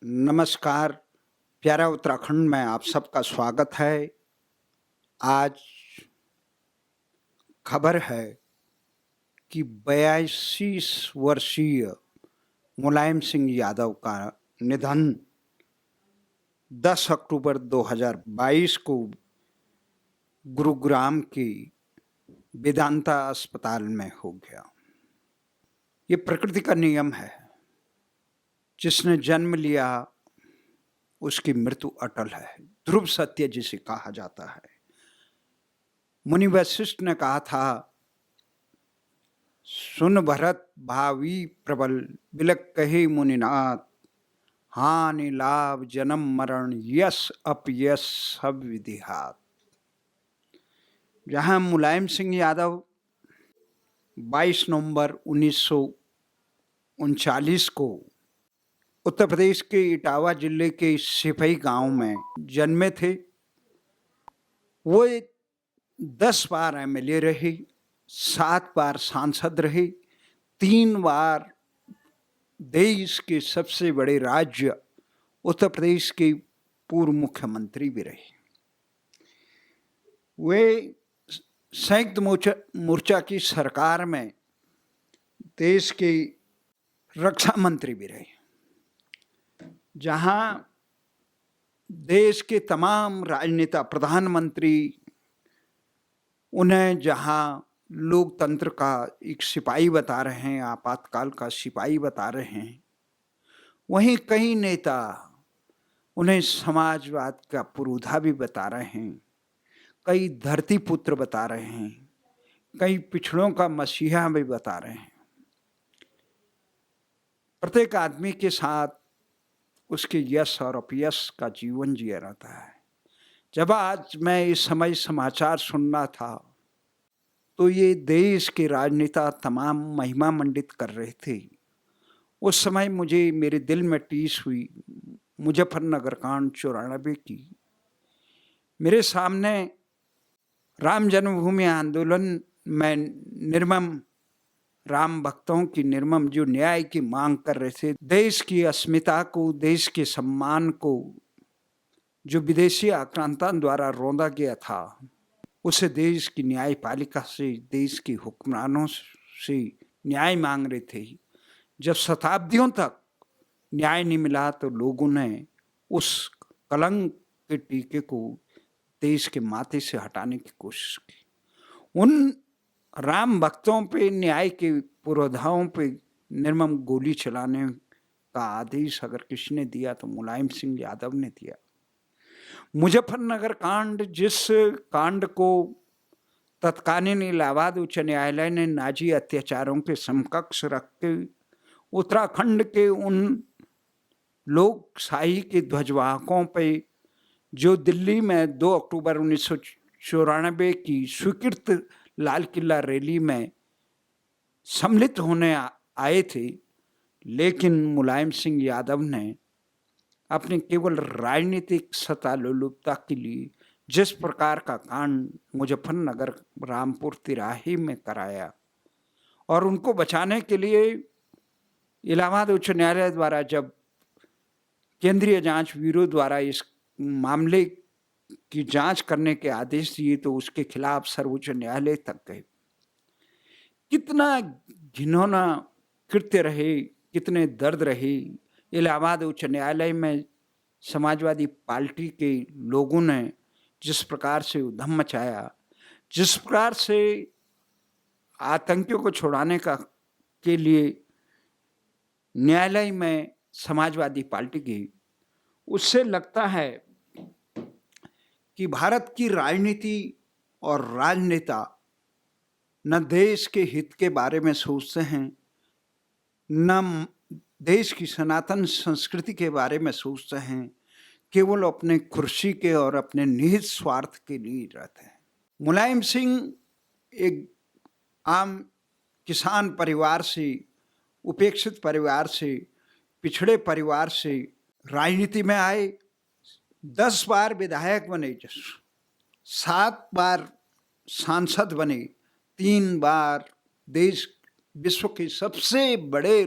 नमस्कार, प्यारा उत्तराखंड में आप सबका स्वागत है। आज खबर है कि 82 वर्षीय मुलायम सिंह यादव का निधन 10 अक्टूबर 2022 को गुरुग्राम के वेदांता अस्पताल में हो गया। ये प्रकृति का नियम है, जिसने जन्म लिया उसकी मृत्यु अटल है। ध्रुव सत्य जिसे कहा जाता है। मुनि वशिष्ठ ने कहा था, सुन भरत भावी प्रबल बिलक कहे मुनिनाथ, हानि लाभ जन्म मरण यश अपयश सब विधिहात। जहां मुलायम सिंह यादव 22 नवंबर 1939 को उत्तर प्रदेश के इटावा जिले के सिपही गांव में जन्मे थे। वो 10 बार एमएलए रहे, 7 बार सांसद रहे, 3 बार देश के सबसे बड़े राज्य उत्तर प्रदेश के पूर्व मुख्यमंत्री भी रहे। वे संयुक्त मोर्चा की सरकार में देश के रक्षा मंत्री भी रहे, जहां देश के तमाम राजनेता, प्रधानमंत्री उन्हें जहां लोकतंत्र का एक सिपाही बता रहे हैं, आपातकाल का सिपाही बता रहे हैं, वहीं कई नेता उन्हें समाजवाद का पुरोधा भी बता रहे हैं, कई धरती पुत्र बता रहे हैं, कई पिछड़ों का मसीहा भी बता रहे हैं। प्रत्येक आदमी के साथ उसके यश और अपयश का जीवन जिया रहता है। जब आज मैं इस समय समाचार सुन रहा था, तो ये देश के राजनेता तमाम महिमा मंडित कर रहे थे। उस समय मुझे मेरे दिल में टीस हुई मुजफ्फरनगर कांड 94 की। मेरे सामने राम जन्मभूमि आंदोलन में निर्मम राम भक्तों की निर्मम जो न्याय की मांग कर रहे थे, देश की अस्मिता को, देश के सम्मान को जो विदेशी आक्रांता द्वारा रौंदा गया था, उसे देश की न्यायपालिका से, देश के हुक्मरानों से न्याय मांग रहे थे। जब शताब्दियों तक न्याय नहीं मिला, तो लोगों ने उस कलंक के टीके को देश के माथे से हटाने की कोशिश की। उन राम भक्तों पे, न्याय के पुरोधाओं पे निर्मम गोली चलाने का आदेश अगर किसने दिया तो मुलायम सिंह यादव ने दिया। मुजफ्फरनगर कांड, जिस कांड को तत्कालीन इलाहाबाद उच्च न्यायालय ने नाजी अत्याचारों के समकक्ष रख के उत्तराखंड के उन लोकशाही के ध्वजवाहकों पे जो दिल्ली में 2 अक्टूबर 1994 की स्वीकृत लाल किला रैली में सम्मिलित होने आए थे, लेकिन मुलायम सिंह यादव ने अपनी केवल राजनीतिक सत्तालोलुपता के लिए जिस प्रकार का कांड मुजफ्फरनगर रामपुर तिराहे में कराया, और उनको बचाने के लिए इलाहाबाद उच्च न्यायालय द्वारा जब केंद्रीय जांच ब्यूरो द्वारा इस मामले की जांच करने के आदेश दिए, तो उसके खिलाफ सर्वोच्च न्यायालय तक गए। कितना घिनौना कृत्य रहे, कितने दर्द रहे। इलाहाबाद उच्च न्यायालय में समाजवादी पार्टी के लोगों ने जिस प्रकार से उधम मचाया, जिस प्रकार से आतंकियों को छुड़ाने के लिए न्यायालय में समाजवादी पार्टी गई, उससे लगता है कि भारत की राजनीति और राजनेता न देश के हित के बारे में सोचते हैं, न देश की सनातन संस्कृति के बारे में सोचते हैं, केवल अपने कुर्सी के और अपने निहित स्वार्थ के लिए रहते हैं। मुलायम सिंह एक आम किसान परिवार से, उपेक्षित परिवार से, पिछड़े परिवार से राजनीति में आए। 10 बार विधायक बने, 7 बार सांसद बने, 3 बार देश विश्व के सबसे बड़े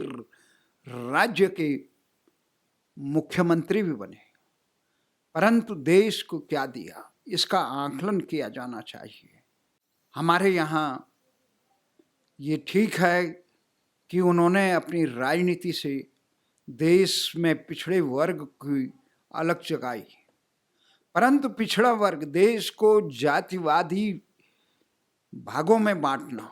राज्य के मुख्यमंत्री भी बने, परंतु देश को क्या दिया इसका आकलन किया जाना चाहिए। हमारे यहाँ ये ठीक है कि उन्होंने अपनी राजनीति से देश में पिछड़े वर्ग की अलग जगाई, परंतु पिछड़ा वर्ग देश को जातिवादी भागों में बांटना,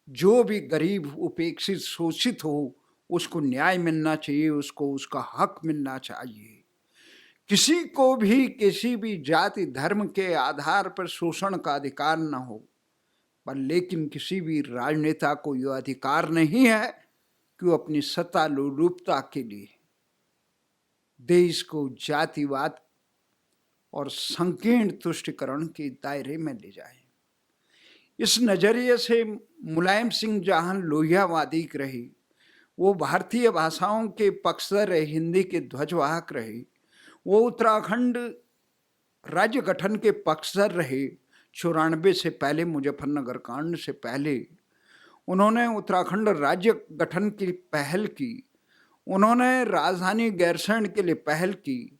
जो भी गरीब, उपेक्षित, शोषित हो उसको न्याय मिलना चाहिए, उसको उसका हक मिलना चाहिए। किसी को भी किसी भी जाति धर्म के आधार पर शोषण का अधिकार न हो, पर लेकिन किसी भी राजनेता को यह अधिकार नहीं है कि वो अपनी सत्ता लोलुपता के लिए देश को जातिवाद और संकीर्ण तुष्टिकरण के दायरे में ले जाए। इस नजरिए से मुलायम सिंह जहां लोहियावादी रहे, वो भारतीय भाषाओं के पक्षधर रहे, हिंदी के ध्वजवाहक रहे, वो उत्तराखंड राज्य गठन के पक्षधर रहे। 94 से पहले, मुजफ्फरनगर कांड से पहले उन्होंने उत्तराखंड राज्य गठन की पहल की, उन्होंने राजधानी गैरसैंण के लिए पहल की।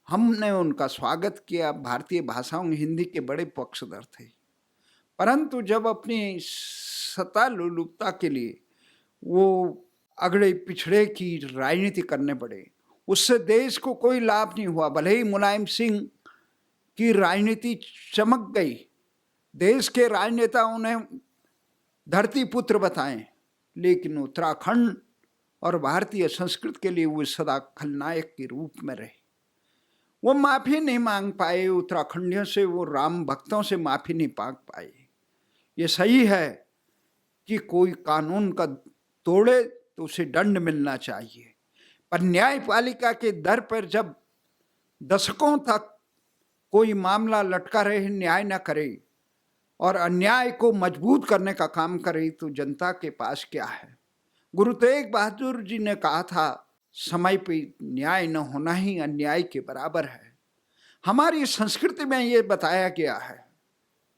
हमने उनका स्वागत किया, भारतीय भाषाओं हिंदी के बड़े पक्षधर थे। परंतु जब अपनी सत्ता लोलुपता के लिए वो अगड़े पिछड़े की राजनीति करने पड़े, उससे देश को कोई लाभ नहीं हुआ। भले ही मुलायम सिंह की राजनीति चमक गई, देश के राजनेता उन्हें धरती पुत्र बताएं, लेकिन उत्तराखंड और भारतीय संस्कृति के लिए वो सदा खलनायक के रूप में रहे। वो माफी नहीं मांग पाए उत्तराखंडियों से, वो राम भक्तों से माफी नहीं मांग पाए। ये सही है कि कोई कानून का तोड़े तो उसे दंड मिलना चाहिए, पर न्यायपालिका के दर पर जब दशकों तक कोई मामला लटका रहे, न्याय न करे और अन्याय को मजबूत करने का काम करे, तो जनता के पास क्या है। गुरु तेग बहादुर जी ने कहा था, समय पे न्याय न होना ही अन्याय के बराबर है। हमारी संस्कृति में ये बताया गया है,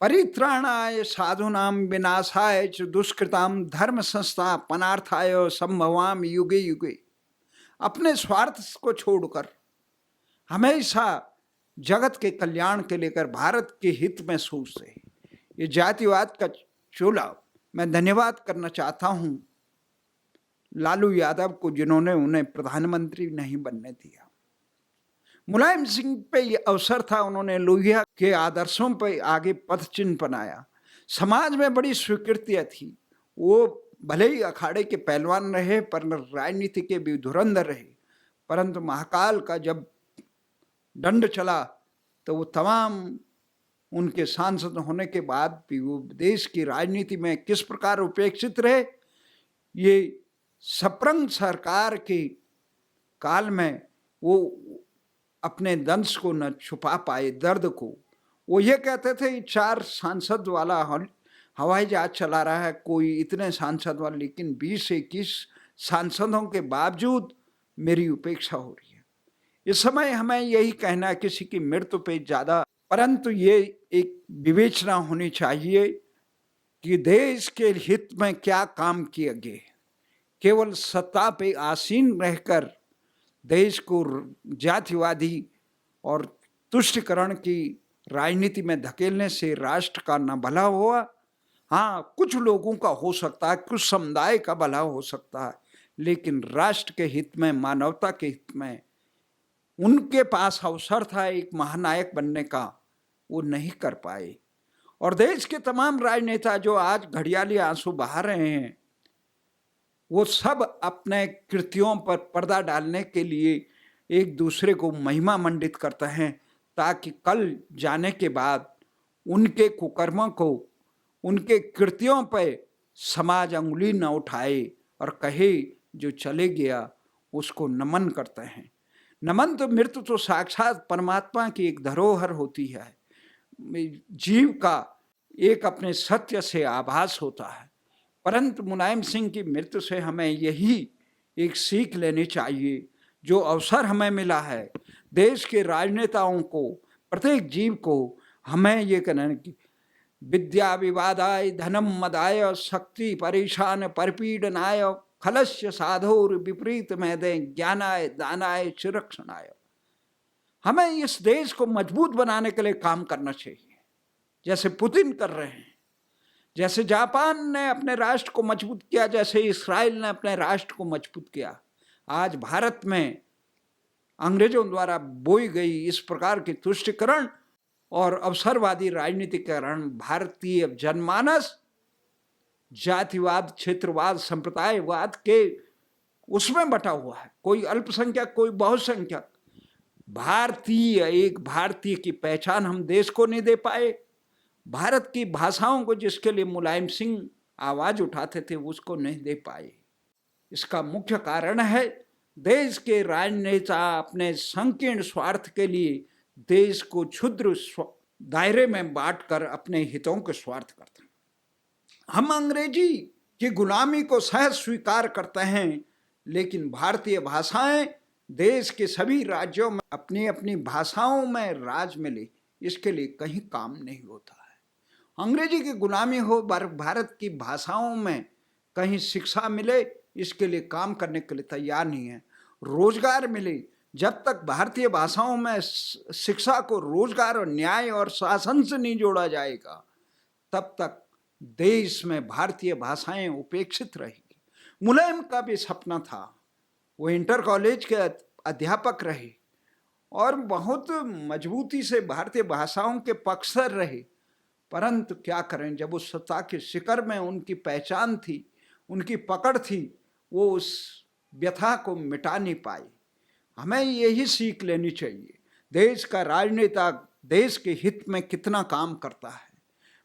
परित्राणाय साधूनाम विनाशाय च दुष्कृताम धर्म संस्थापनार्थाय संभवाम युगे युगे। अपने स्वार्थ को छोड़कर हमेशा जगत के कल्याण के लेकर भारत के हित में सोचते। ये जातिवाद का चोला मैं धन्यवाद करना चाहता हूं लालू यादव को, जिन्होंने उन्हें प्रधानमंत्री नहीं बनने दिया। मुलायम सिंह पे ये अवसर था, उन्होंने लोहिया के आदर्शों पे आगे पथ चिन्ह बनाया। समाज में बड़ी स्वीकृतियां थी। वो भले ही अखाड़े के पहलवान रहे, पर राजनीति के भी धुरंधर रहे, परंतु महाकाल का जब दंड चला तो वो तमाम उनके सांसद होने के बाद भी वो देश की राजनीति में किस प्रकार उपेक्षित रहे। ये सप्रंग सरकार के काल में वो अपने दंश को न छुपा पाए, दर्द को। वो ये कहते थे 4 सांसद वाला हवाई जहाज चला रहा है कोई, इतने सांसद वाला, लेकिन 20 से 21 सांसदों के बावजूद मेरी उपेक्षा हो रही है। इस समय हमें यही कहना है, किसी की मृत्यु पे ज़्यादा, परंतु ये एक विवेचना होनी चाहिए कि देश के हित में क्या काम किए गए। केवल सत्ता पे आसीन रहकर देश को जातिवादी और तुष्टिकरण की राजनीति में धकेलने से राष्ट्र का न भला हुआ। हाँ, कुछ लोगों का हो सकता है, कुछ समुदाय का भला हो सकता है, लेकिन राष्ट्र के हित में, मानवता के हित में उनके पास अवसर था एक महानायक बनने का, वो नहीं कर पाए। और देश के तमाम राजनेता जो आज घड़ियाली आंसू बहा रहे हैं, वो सब अपने कृतियों पर पर्दा डालने के लिए एक दूसरे को महिमा मंडित करते हैं, ताकि कल जाने के बाद उनके कुकर्मों को, उनके कृतियों पर समाज अंगुली न उठाए और कहे जो चले गया उसको नमन करते हैं। नमन तो मृत्यु तो साक्षात परमात्मा की एक धरोहर होती है, जीव का एक अपने सत्य से आभास होता है। परंतु मुलायम सिंह की मृत्यु से हमें यही एक सीख लेनी चाहिए, जो अवसर हमें मिला है देश के राजनेताओं को, प्रत्येक जीव को हमें ये कहना कि विद्या विवादाय धनम मदाय शक्ति परेशान परपीडनाय खलस्य साधोर विपरीत मैदे ज्ञानाय दानाय चिरक्षणाय। हमें इस देश को मजबूत बनाने के लिए काम करना चाहिए, जैसे पुतिन कर रहे हैं, जैसे जापान ने अपने राष्ट्र को मजबूत किया, जैसे इस्राइल ने अपने राष्ट्र को मजबूत किया। आज भारत में अंग्रेजों द्वारा बोई गई इस प्रकार की तुष्टिकरण और अवसरवादी राजनीति के कारण भारतीय जनमानस जातिवाद, क्षेत्रवाद, संप्रदायवाद के उसमें बटा हुआ है। कोई अल्पसंख्यक, कोई बहुसंख्यक। एक भारतीय की पहचान हम देश को नहीं दे पाए। भारत की भाषाओं को, जिसके लिए मुलायम सिंह आवाज उठाते थे, उसको नहीं दे पाए। इसका मुख्य कारण है देश के राजनेता अपने संकीर्ण स्वार्थ के लिए देश को क्षुद्र दायरे में बांटकर अपने हितों के स्वार्थ करते हैं। हम अंग्रेजी की गुलामी को सहज स्वीकार करते हैं, लेकिन भारतीय भाषाएं देश के सभी राज्यों में अपनी अपनी भाषाओं में राज मिले, इसके लिए कहीं काम नहीं होता है। अंग्रेजी की गुलामी हो, भारत की भाषाओं में कहीं शिक्षा मिले, इसके लिए काम करने के लिए तैयार नहीं है। रोजगार मिले, जब तक भारतीय भाषाओं में शिक्षा को रोजगार और न्याय और शासन से नहीं जोड़ा जाएगा, तब तक देश में भारतीय भाषाएं उपेक्षित रहेगी। मुलायम का भी सपना था, वो इंटर कॉलेज के अध्यापक रहे और बहुत मजबूती से भारतीय भाषाओं के पक्षधर रहे, परंतु क्या करें, जब उस सत्ता के शिखर में उनकी पहचान थी, उनकी पकड़ थी, वो उस व्यथा को मिटा नहीं पाए। हमें यही सीख लेनी चाहिए, देश का राजनेता देश के हित में कितना काम करता है,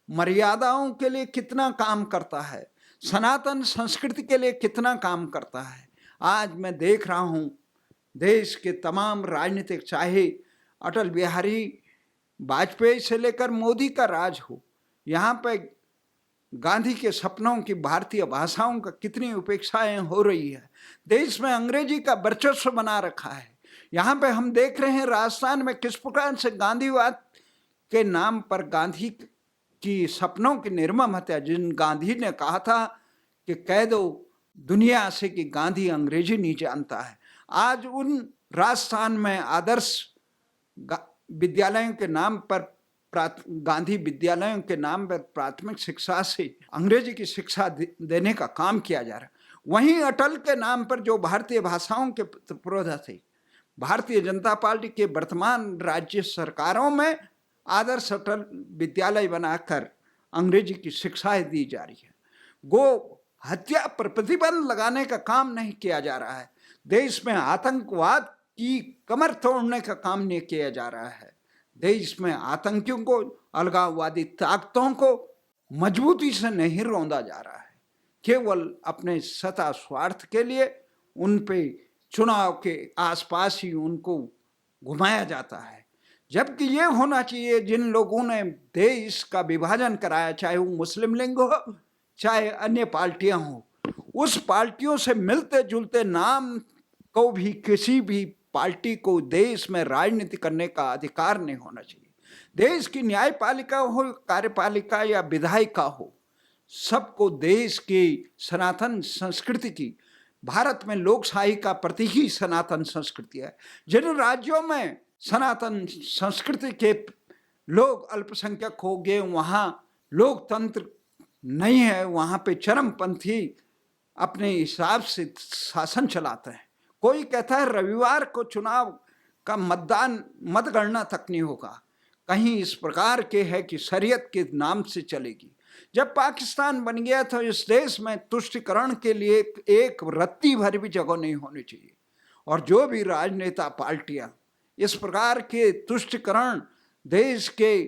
मर्यादाओं के लिए कितना काम करता है, सनातन संस्कृति के लिए कितना काम करता है। आज मैं देख रहा हूँ देश के तमाम राजनीतिक, चाहे अटल बिहारी वाजपेयी से लेकर मोदी का राज हो, यहाँ पे गांधी के सपनों की भारतीय भाषाओं का कितनी उपेक्षाएं हो रही है। देश में अंग्रेजी का वर्चस्व बना रखा है। यहाँ पे हम देख रहे हैं राजस्थान में किस प्रकार से गांधीवाद के नाम पर गांधी की सपनों की निर्मम हत्या, जिन गांधी ने कहा था कि कह दो दुनिया से कि गांधी अंग्रेजी नहीं जानता है, आज उन राजस्थान में आदर्श विद्यालयों के नाम पर, गांधी विद्यालयों के नाम पर प्राथमिक शिक्षा से अंग्रेजी की शिक्षा देने का काम किया जा रहा है। वहीं अटल के नाम पर जो भारतीय भाषाओं के पुरोधा थे, भारतीय जनता पार्टी के वर्तमान राज्य सरकारों में आदर्श अटल विद्यालय बनाकर अंग्रेजी की शिक्षाएं दी जा रही है। गो हत्या पर प्रतिबंध लगाने का काम नहीं किया जा रहा है। देश में आतंकवाद की कमर तोड़ने का काम नहीं किया जा रहा है। देश में आतंकियों को, अलगाववादी ताकतों को मजबूती से नहीं रौंदा जा रहा है। केवल अपने सत्ता स्वार्थ के लिए उन पे चुनाव के आसपास ही उनको घुमाया जाता है, जबकि ये होना चाहिए जिन लोगों ने देश का विभाजन कराया, चाहे वो मुस्लिम लीग हो, चाहे अन्य पार्टियां हो, उस पार्टियों से मिलते जुलते नाम को भी किसी भी पार्टी को देश में राजनीति करने का अधिकार नहीं होना चाहिए। देश की न्यायपालिका हो, कार्यपालिका या विधायिका हो, सबको देश की सनातन संस्कृति की, भारत में लोकशाही का प्रतीक ही सनातन संस्कृति है। जिन राज्यों में सनातन संस्कृति के लोग अल्पसंख्यक हो गए, वहाँ लोकतंत्र नहीं है, वहाँ पे चरमपंथी अपने हिसाब से शासन चलाते हैं। कोई कहता है रविवार को चुनाव का मतगणना तक नहीं होगा, कहीं इस प्रकार के है कि शरीयत के नाम से चलेगी। जब पाकिस्तान बन गया तो इस देश में तुष्टिकरण के लिए एक रत्ती भर भी जगह नहीं होनी चाहिए। और जो भी राजनेता पार्टियां इस प्रकार के तुष्टिकरण देश के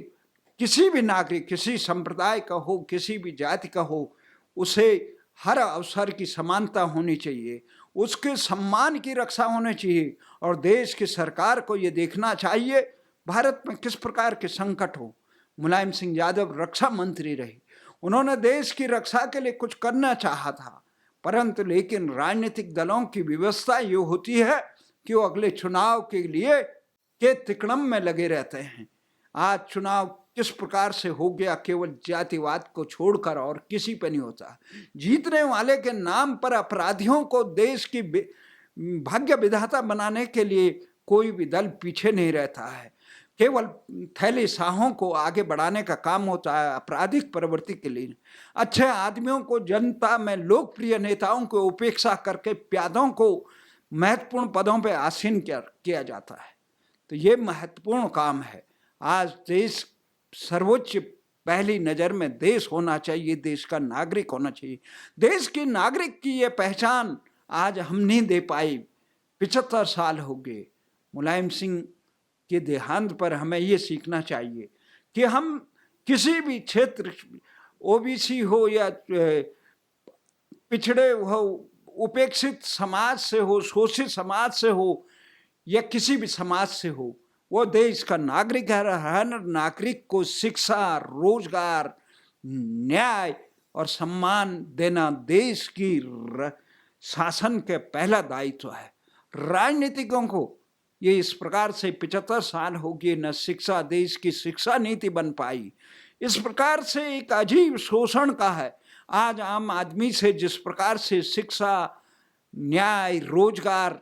किसी भी नागरिक, किसी संप्रदाय का हो, किसी भी जाति का हो, उसे हर अवसर की समानता होनी चाहिए, उसके सम्मान की रक्षा होनी चाहिए। और देश की सरकार को ये देखना चाहिए भारत में किस प्रकार के संकट हो। मुलायम सिंह यादव रक्षा मंत्री रहे, उन्होंने देश की रक्षा के लिए कुछ करना चाहा था, परंतु लेकिन राजनीतिक दलों की व्यवस्था ये होती है कि वो अगले चुनाव के लिए के तिकड़म में लगे रहते हैं। आज चुनाव किस प्रकार से हो गया केवल जातिवाद को छोड़कर और किसी पे नहीं होता। जीतने वाले के नाम पर अपराधियों को देश की भाग्य विधाता बनाने के लिए कोई भी दल पीछे नहीं रहता है। केवल थैली शाहों को आगे बढ़ाने का काम होता है आपराधिक प्रवृत्ति के लिए। अच्छे आदमियों को जनता में लोकप्रिय नेताओं को उपेक्षा करके प्यादों को महत्वपूर्ण पदों पर आसीन किया जाता है। तो ये महत्वपूर्ण काम है। आज देश सर्वोच्च पहली नज़र में देश होना चाहिए, देश का नागरिक होना चाहिए। देश के नागरिक की ये पहचान आज हम नहीं दे पाए। 75 साल हो गए। मुलायम सिंह के देहांत पर हमें ये सीखना चाहिए कि हम किसी भी क्षेत्र, ओबीसी हो या पिछड़े हो, उपेक्षित समाज से हो, शोषित समाज से हो या किसी भी समाज से हो, वो देश का नागरिक है। हर नागरिक को शिक्षा, रोजगार, न्याय और सम्मान देना देश की शासन के पहला दायित्व है। राजनीतिकों को ये इस प्रकार से 75 साल हो गए न शिक्षा, देश की शिक्षा नीति बन पाई। इस प्रकार से एक अजीब शोषण का है। आज आम आदमी से जिस प्रकार से शिक्षा, न्याय, रोजगार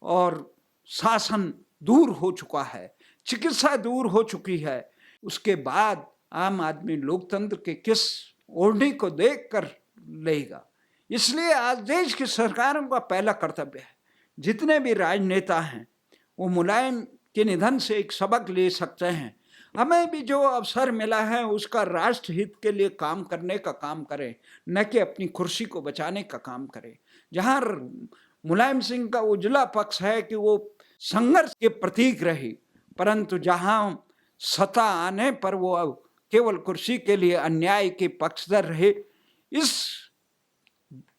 और शासन दूर हो चुका है, चिकित्सा दूर हो चुकी है, उसके बाद आम आदमी लोकतंत्र के किस ओढ़नी को देख कर लेगा। इसलिए आज देश की सरकारों का पहला कर्तव्य है, जितने भी राजनेता हैं वो मुलायम के निधन से एक सबक ले सकते हैं। हमें भी जो अवसर मिला है उसका राष्ट्र हित के लिए काम करने का काम करें, न कि अपनी कुर्सी को बचाने का काम करें। जहाँ मुलायम सिंह का उजला पक्ष है कि वो संघर्ष के प्रतीक रहे, परंतु जहाँ सत्ता आने पर वो केवल कुर्सी के लिए अन्याय के पक्षधर रहे, इस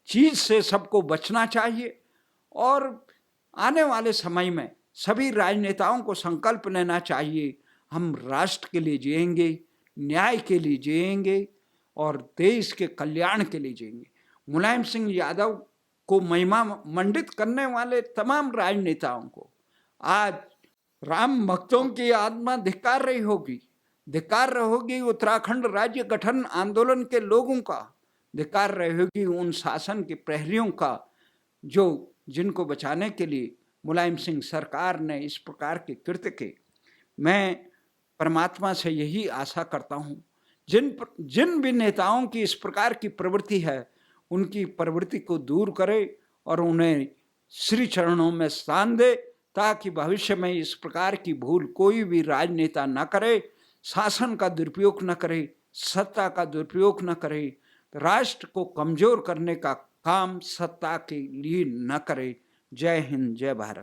चीज से सबको बचना चाहिए। और आने वाले समय में सभी राजनेताओं को संकल्प लेना चाहिए, हम राष्ट्र के लिए जिएंगे, न्याय के लिए जिएंगे और देश के कल्याण के लिए जिएंगे। मुलायम सिंह यादव को महिमा मंडित करने वाले तमाम राजनेताओं को आज राम भक्तों की आत्मा धिक्कार रही होगी, धिक्कार रहोगी उत्तराखंड राज्य गठन आंदोलन के लोगों का, धिक्कार रहेगी उन शासन के प्रहरियों का जो जिनको बचाने के लिए मुलायम सिंह सरकार ने इस प्रकार के कृत्य के। मैं परमात्मा से यही आशा करता हूँ, जिन भी नेताओं की इस प्रकार की प्रवृत्ति है उनकी प्रवृत्ति को दूर करे और उन्हें श्री चरणों में स्थान दे, ताकि भविष्य में इस प्रकार की भूल कोई भी राजनेता न करे, शासन का दुरुपयोग न करे, सत्ता का दुरुपयोग न करे, राष्ट्र को कमजोर करने का काम सत्ता के लिए न करे। जय हिंद, जय भारत।